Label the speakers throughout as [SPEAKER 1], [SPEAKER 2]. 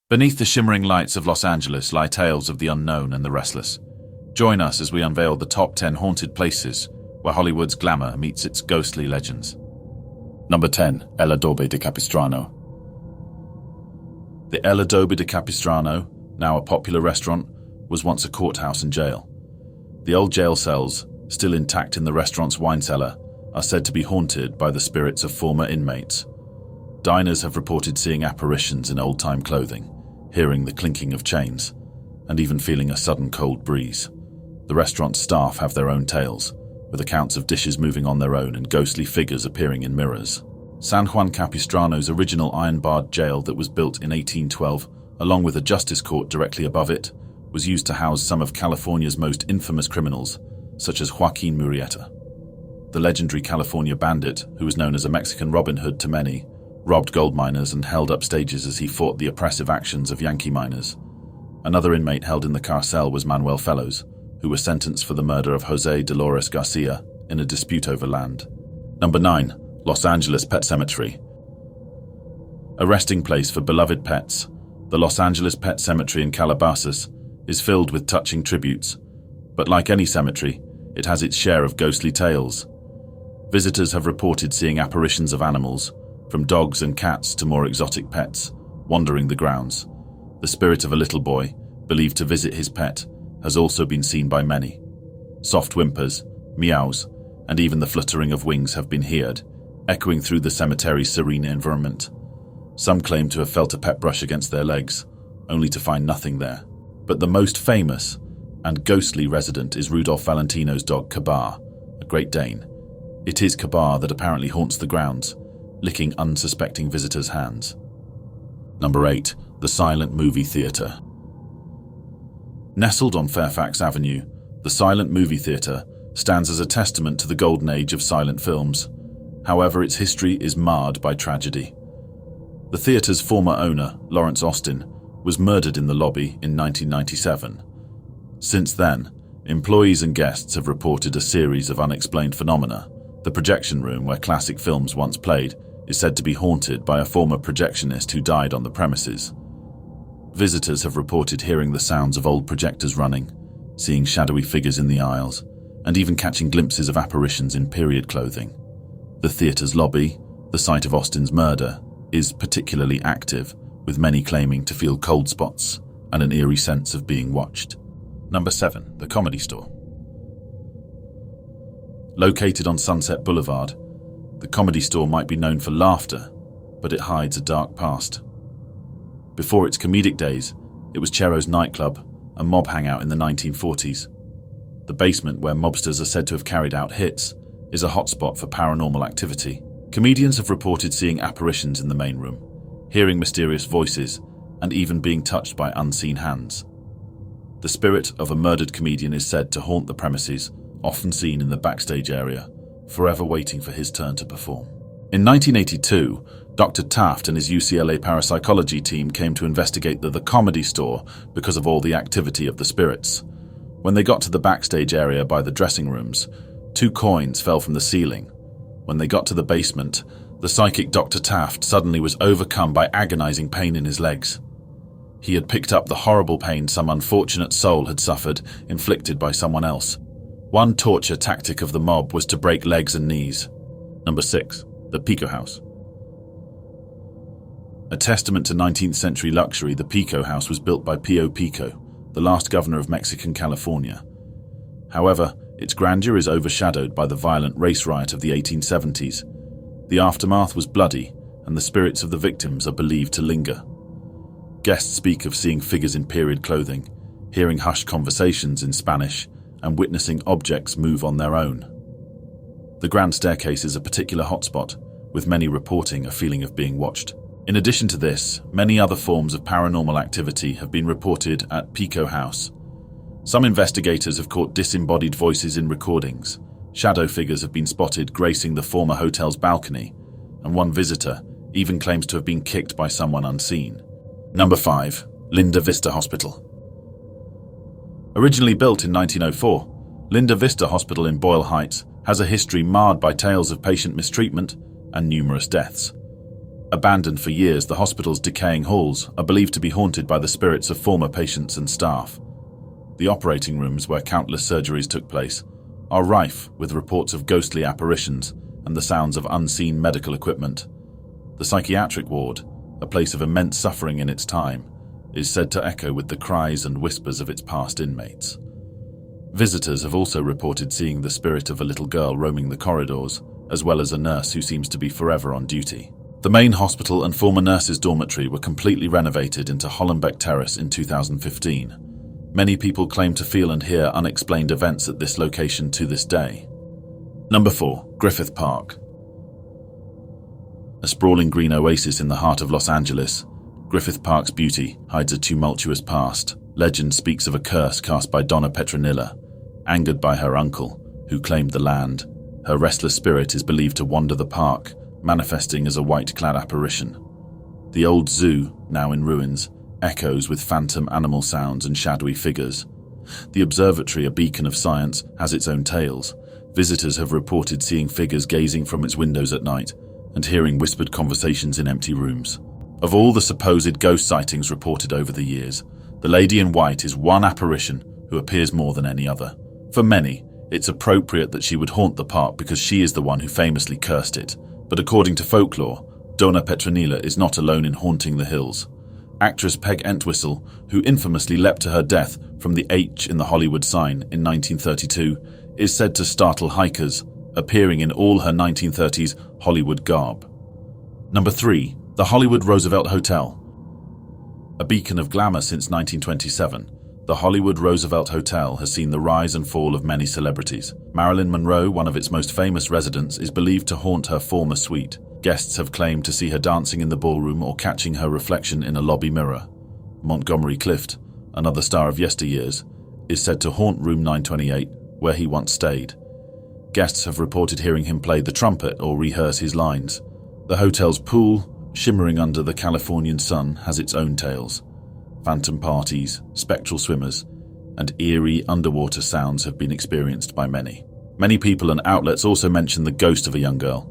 [SPEAKER 1] Beneath the shimmering lights of Los Angeles lie tales of the unknown and the restless. Join us as we unveil the top 10 haunted places where Hollywood's glamour meets its ghostly legends. Number 10. El Adobe de Capistrano. The El Adobe de Capistrano, now a popular restaurant, was once a courthouse and jail. The old jail cells, still intact in the restaurant's wine cellar, are said to be haunted by the spirits of former inmates. Diners have reported seeing apparitions in old-time clothing, hearing the clinking of chains, and even feeling a sudden cold breeze. The restaurant's staff have their own tales, with accounts of dishes moving on their own and ghostly figures appearing in mirrors. San Juan Capistrano's original iron-barred jail that was built in 1812, along with a justice court directly above it, was used to house some of California's most infamous criminals, such as Joaquin Murrieta. The legendary California bandit, who was known as a Mexican Robin Hood to many, robbed gold miners and held up stages as he fought the oppressive actions of Yankee miners. Another inmate held in the carcel was Manuel Fellows, who was sentenced for the murder of Jose Dolores Garcia in a dispute over land. Number 9. Los Angeles Pet Cemetery. A resting place for beloved pets, the Los Angeles Pet Cemetery in Calabasas is filled with touching tributes, but like any cemetery, it has its share of ghostly tales. Visitors have reported seeing apparitions of animals, from dogs and cats to more exotic pets, wandering the grounds. The spirit of a little boy, believed to visit his pet, has also been seen by many. Soft whimpers, meows, and even the fluttering of wings have been heard, echoing through the cemetery's serene environment. Some claim to have felt a pet brush against their legs, only to find nothing there. But the most famous and ghostly resident is Rudolph Valentino's dog Kabar, a Great Dane. It is Kabar that apparently haunts the grounds, licking unsuspecting visitors' hands. Number 8. The Silent Movie Theatre. Nestled on Fairfax Avenue, the Silent Movie Theatre stands as a testament to the golden age of silent films. However, its history is marred by tragedy. The theatre's former owner, Lawrence Austin, was murdered in the lobby in 1997. Since then, employees and guests have reported a series of unexplained phenomena. The projection room where classic films once played is said to be haunted by a former projectionist who died on the premises. Visitors have reported hearing the sounds of old projectors running, seeing shadowy figures in the aisles, and even catching glimpses of apparitions in period clothing. The theatre's lobby, the site of Austin's murder, is particularly active, with many claiming to feel cold spots and an eerie sense of being watched. Number 7. The Comedy Store. Located on Sunset Boulevard, the Comedy Store might be known for laughter, but it hides a dark past. Before its comedic days, it was Chero's nightclub, a mob hangout in the 1940s. The basement, where mobsters are said to have carried out hits, is a hotspot for paranormal activity. Comedians have reported seeing apparitions in the main room, hearing mysterious voices, and even being touched by unseen hands. The spirit of a murdered comedian is said to haunt the premises, often seen in the backstage area, forever waiting for his turn to perform. In 1982, Dr. Taft and his UCLA parapsychology team came to investigate the Comedy Store because of all the activity of the spirits. When they got to the backstage area by the dressing rooms, 2 coins fell from the ceiling. When they got to the basement, the psychic Dr. Taft suddenly was overcome by agonizing pain in his legs. He had picked up the horrible pain some unfortunate soul had suffered, inflicted by someone else. One torture tactic of the mob was to break legs and knees. Number 6. The Pico House. A testament to 19th century luxury, the Pico House was built by Pio Pico, the last governor of Mexican California. However, its grandeur is overshadowed by the violent race riot of the 1870s. The aftermath was bloody, and the spirits of the victims are believed to linger. Guests speak of seeing figures in period clothing, hearing hushed conversations in Spanish, and witnessing objects move on their own. The grand staircase is a particular hotspot, with many reporting a feeling of being watched. In addition to this, many other forms of paranormal activity have been reported at Pico House. Some investigators have caught disembodied voices in recordings. Shadow figures have been spotted gracing the former hotel's balcony, and one visitor even claims to have been kicked by someone unseen. Number 5. Linda Vista Hospital. Originally built in 1904, Linda Vista Hospital in Boyle Heights has a history marred by tales of patient mistreatment and numerous deaths. Abandoned for years, the hospital's decaying halls are believed to be haunted by the spirits of former patients and staff. The operating rooms where countless surgeries took place are rife with reports of ghostly apparitions and the sounds of unseen medical equipment. The psychiatric ward, a place of immense suffering in its time, is said to echo with the cries and whispers of its past inmates. Visitors have also reported seeing the spirit of a little girl roaming the corridors, as well as a nurse who seems to be forever on duty. The main hospital and former nurses' dormitory were completely renovated into Hollenbeck Terrace in 2015. Many people claim to feel and hear unexplained events at this location to this day. Number 4. Griffith Park. A sprawling green oasis in the heart of Los Angeles, Griffith Park's beauty hides a tumultuous past. Legend speaks of a curse cast by Donna Petronilla, angered by her uncle, who claimed the land. Her restless spirit is believed to wander the park, manifesting as a white-clad apparition. The old zoo, now in ruins, echoes with phantom animal sounds and shadowy figures. The observatory, a beacon of science, has its own tales. Visitors have reported seeing figures gazing from its windows at night and hearing whispered conversations in empty rooms. Of all the supposed ghost sightings reported over the years, the Lady in White is one apparition who appears more than any other. For many, it's appropriate that she would haunt the park because she is the one who famously cursed it. But according to folklore, Donna Petronilla is not alone in haunting the hills. Actress Peg Entwistle, who infamously leapt to her death from the H in the Hollywood sign in 1932, is said to startle hikers, appearing in all her 1930s Hollywood garb. Number 3. The Hollywood Roosevelt Hotel. A beacon of glamour since 1927, the Hollywood Roosevelt Hotel has seen the rise and fall of many celebrities. Marilyn Monroe, one of its most famous residents, is believed to haunt her former suite. Guests have claimed to see her dancing in the ballroom or catching her reflection in a lobby mirror. Montgomery Clift, another star of yesteryears, is said to haunt room 928, where he once stayed. Guests have reported hearing him play the trumpet or rehearse his lines. The hotel's pool, shimmering under the Californian sun, has its own tales. Phantom parties, spectral swimmers, and eerie underwater sounds have been experienced by many. Many people and outlets also mention the ghost of a young girl,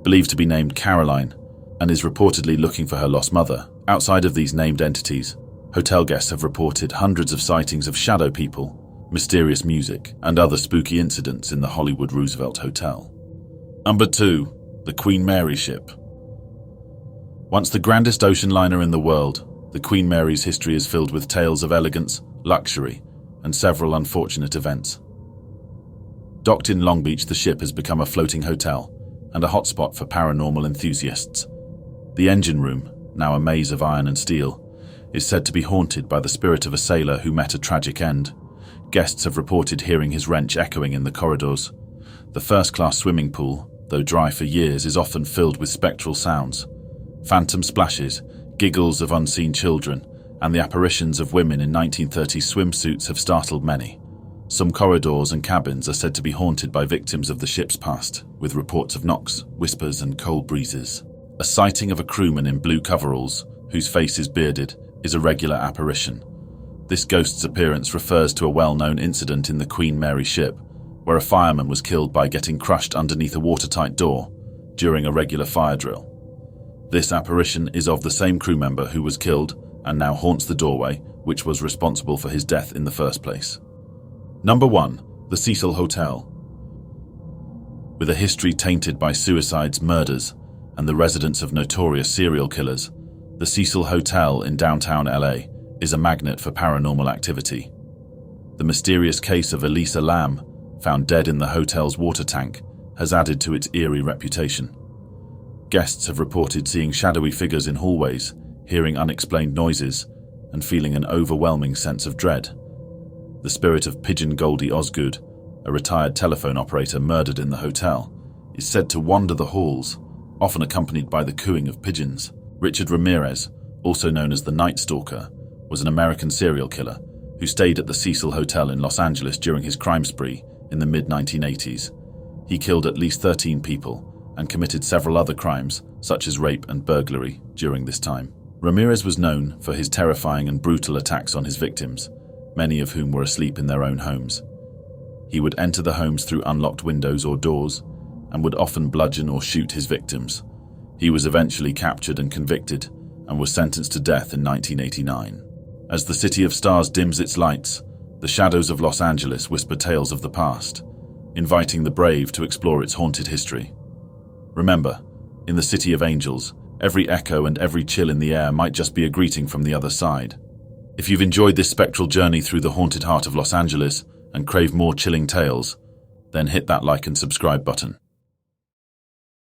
[SPEAKER 1] believed to be named Caroline, and is reportedly looking for her lost mother. Outside of these named entities, hotel guests have reported hundreds of sightings of shadow people, mysterious music, and other spooky incidents in the Hollywood Roosevelt Hotel. Number 2. The Queen Mary ship. Once the grandest ocean liner in the world, the Queen Mary's history is filled with tales of elegance, luxury, and several unfortunate events. Docked in Long Beach, the ship has become a floating hotel and a hotspot for paranormal enthusiasts. The engine room, now a maze of iron and steel, is said to be haunted by the spirit of a sailor who met a tragic end. Guests have reported hearing his wrench echoing in the corridors. The first-class swimming pool, though dry for years, is often filled with spectral sounds. Phantom splashes, giggles of unseen children, and the apparitions of women in 1930s swimsuits have startled many. Some corridors and cabins are said to be haunted by victims of the ship's past, with reports of knocks, whispers, and cold breezes. A sighting of a crewman in blue coveralls, whose face is bearded, is a regular apparition. This ghost's appearance refers to a well-known incident in the Queen Mary ship, where a fireman was killed by getting crushed underneath a watertight door during a regular fire drill. This apparition is of the same crew member who was killed and now haunts the doorway, which was responsible for his death in the first place. Number 1. The Cecil Hotel. With a history tainted by suicides, murders, and the residence of notorious serial killers, the Cecil Hotel in downtown LA is a magnet for paranormal activity. The mysterious case of Elisa Lam, found dead in the hotel's water tank, has added to its eerie reputation. Guests have reported seeing shadowy figures in hallways, hearing unexplained noises, and feeling an overwhelming sense of dread. The spirit of Pigeon Goldie Osgood, a retired telephone operator murdered in the hotel, is said to wander the halls, often accompanied by the cooing of pigeons. Richard Ramirez, also known as the Night Stalker, was an American serial killer who stayed at the Cecil Hotel in Los Angeles during his crime spree in the mid-1980s. He killed at least 13 people and committed several other crimes, such as rape and burglary, during this time. Ramirez was known for his terrifying and brutal attacks on his victims, many of whom were asleep in their own homes. He would enter the homes through unlocked windows or doors, and would often bludgeon or shoot his victims. He was eventually captured and convicted and was sentenced to death in 1989. As the City of Stars dims its lights, the shadows of Los Angeles whisper tales of the past, inviting the brave to explore its haunted history. Remember, in the City of Angels, every echo and every chill in the air might just be a greeting from the other side. If you've enjoyed this spectral journey through the haunted heart of Los Angeles and crave more chilling tales, then hit that like and subscribe button.